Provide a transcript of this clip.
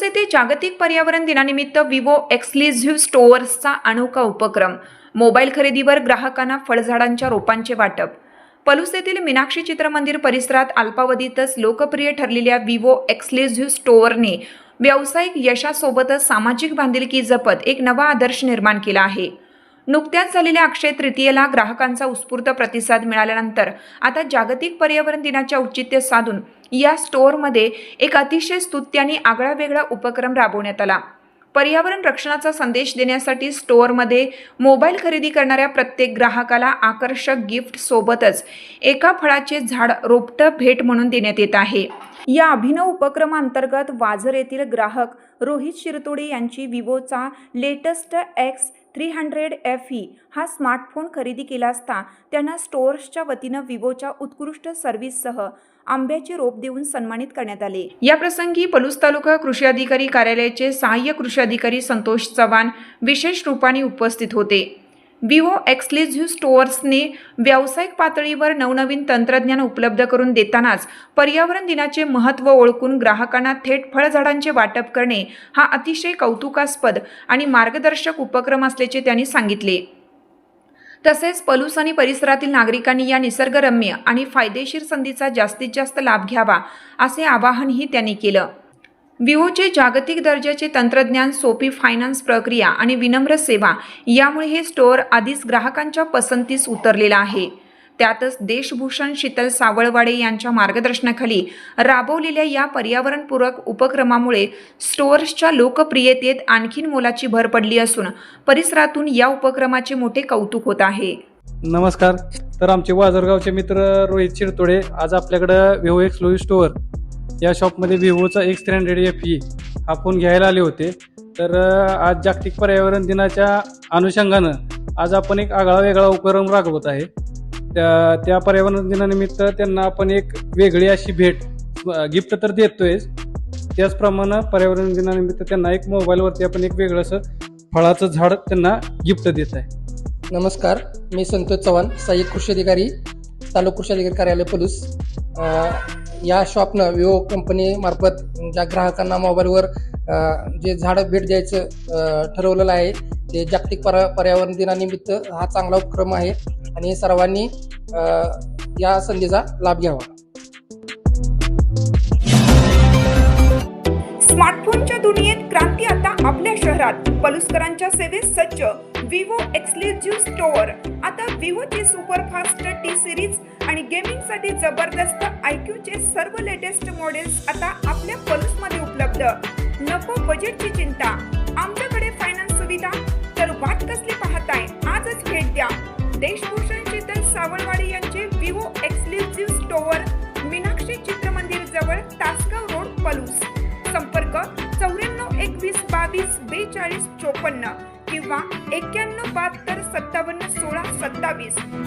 येथे जागतिक पर्यावरण दिनानिमित्त विवो एक्सक्लुझिव्ह स्टोअर्सचा अनोखा उपक्रम. मोबाईल खरेदीवर ग्राहकांना फळझाडांच्या रोपांचे वाटप. पलूस येथील मीनाक्षी चित्रमंदिर परिसरात अल्पावधीतच लोकप्रिय ठरलेल्या विवो एक्सक्लुझिव्ह स्टोअरने व्यावसायिक यशासोबतच सामाजिक बांधिलकी जपत एक नवा आदर्श निर्माण केला आहे. नुकत्याच झालेल्या अक्षय तृतीयेला ग्राहकांचा उत्स्फूर्त प्रतिसाद मिळाल्यानंतर आता जागतिक पर्यावरण दिनाचे औचित्य साधून या स्टोअरमध्ये एक अतिशय स्तुत्य आणि आगळावेगळा उपक्रम राबवण्यात आला. पर्यावरण रक्षणाचा संदेश देण्यासाठी स्टोअरमध्ये मोबाईल खरेदी करणाऱ्या प्रत्येक ग्राहकाला आकर्षक गिफ्ट सोबतच एका फळाचे झाड रोपटं भेट म्हणून देण्यात येत आहे. या अभिनव उपक्रमांतर्गत वाझर येथील ग्राहक रोहित शिरतोडे यांची विवोचा लेटेस्ट X300 FE हा स्मार्टफोन खरेदी केला असता त्यांना स्टोअर्सच्या वतीनं विवोच्या उत्कृष्ट सर्व्हिससह आंब्याचे रोप देऊन सन्मानित करण्यात आले. या प्रसंगी पलूस तालुका कृषी अधिकारी कार्यालयाचे सहाय्यक कृषी अधिकारी संतोष चव्हाण विशेष रूपाने उपस्थित होते. विवो एक्सक्लुझिव्ह स्टोअर्सने व्यावसायिक पातळीवर नवनवीन तंत्रज्ञान उपलब्ध करून देतानाच पर्यावरण दिनाचे महत्त्व ओळखून ग्राहकांना थेट फळझाडांचे वाटप करणे हा अतिशय कौतुकास्पद आणि मार्गदर्शक उपक्रम असल्याचे त्यांनी सांगितले. तसेच पलूस आणि परिसरातील नागरिकांनी या निसर्गरम्य आणि फायदेशीर संधीचा जास्तीत जास्त लाभ घ्यावा असे आवाहनही त्यांनी केलं. विवोचे जागतिक दर्जाचे तंत्रज्ञान, सोपी फायनान्स प्रक्रिया आणि विनम्र सेवा यामुळे हे स्टोअर आधीच ग्राहकांच्या पसंतीस उतरलेलं आहे. त्यातच देशभूषण शीतल सावळवाडे यांच्या मार्गदर्शनाखाली राबवलेल्या या पर्यावरणपूरक उपक्रमामुळे स्टोअर्सच्या लोकप्रियतेत आणखीन मोलाची भर पडली असून परिसरातून या उपक्रमाचे मोठे कौतुक होत आहे. नमस्कार. तर आमचे वाजरगावचे मित्र रोहित शिरतोडे आज आपल्याकडं विवो एक्सक्लुझिव्ह स्टोअर या शॉपमध्ये विवोचा X300 FE हा फोन घ्यायला आले होते. तर आज जागतिक पर्यावरण दिनाच्या अनुषंगानं आज आपण एक आगळा वेगळा उपक्रम राबवत आहे. त्या पर्यावरण दिनानिमित्त त्यांना आपण एक वेगळी अशी भेट गिफ्ट तर देतोयच, त्याचप्रमाणे पर्यावरण दिनानिमित्त त्यांना एक मोबाईलवरती आपण एक वेगळं असं फळाचं झाड त्यांना गिफ्ट देत आहे. नमस्कार, मी संतोष चव्हाण, सहाय्यक कृषी अधिकारी, तालुका कृषी अधिकारी कार्यालय पलूस. या शॉपनं विवो कंपनी मार्फत ज्या ग्राहकांना मोबाईलवर जे झाडं भेट द्यायचं ठरवलेलं आहे ते जागतिक पर्यावरण दिनानिमित्त हा चांगला उपक्रम आहे आणि सर्वांनी या संधीचा लाभ घ्यावा. स्मार्टफोनच्या दुनियेत क्रांती आता आपल्या शहरात. पलुसकरांच्या सेवेत सज्ज विवो एक्सक्लुझिव्ह स्टोअर. आता विवोची सुपरफास्ट T सिरीज आणि गेमिंगसाठी जबरदस्त IQचे सर्व लेटेस्ट मॉडेल्स आता आपल्या पलूसमध्ये उपलब्ध. नको बजेटची चिंता, आमच्याकडे फायनान्स सुविधा. तर वाट कसली पाहताय, आजच भेट द्या. देशभूषण शीतल सावळवाडे यांचे Vivo exclusive store, Meenakshi Chitramandir जवळ, तासगाव रोड, पलूस. संपर्क 94 21 22 42 54 किंवा 91 72 57 16 27.